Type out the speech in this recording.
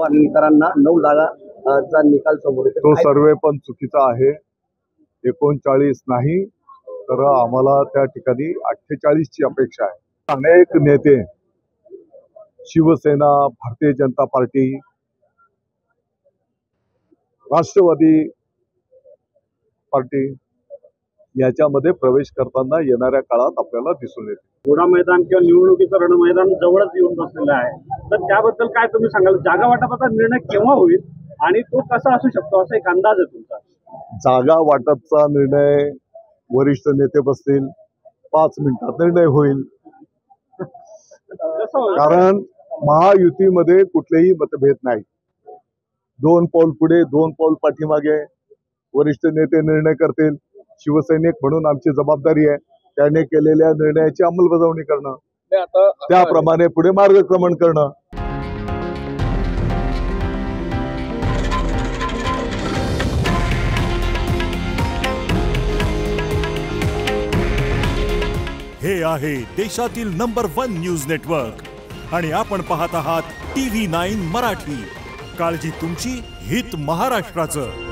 पाणीकरांना 9 जागा चा निकाल समोर येतो। तो सर्वे पण चुकीचा आहे। 39 नाही तर आम्हाला त्या ठिकाणी 48 ची अपेक्षा आहे। अनेक नेते शिवसेना, भारतीय जनता पार्टी, राष्ट्रवादी पार्टी याच्यामध्ये प्रवेश करताना येणाऱ्या काळात आपल्याला दिसून येते। घोडा मैदान किंवा निवडणुकीचं रण मैदान जवळच येऊन बसलेलं आहे, तर त्याबद्दल काय तुम्ही सांगाल? जागा वाटपाचा निर्णय केव्हा होईल आणि तो कसा असू शकतो असा एक अंदाज आहे तुमचा? जागा वाटपचा निर्णय वरिष्ठ नेते बसतील, 5 मिनिटात निर्णय होईल। कारण महायुतीमध्ये कुठलेही मतभेद नाही। 2 पाऊल पुढे 2 पाऊल पाठीमागे वरिष्ठ नेते निर्णय करतील। शिवसैनिक म्हणून आमची जबाबदारी आहे त्याने केलेल्या निर्णयाची अंमलबजावणी करणं, त्याप्रमाणे पुढे मार्गक्रमण करणं। हे आहे देशातील नंबर 1 न्यूज नेटवर्क आणि आपण पाहत आहात TV9 मराठी। काळजी तुमची, हित महाराष्ट्राचं।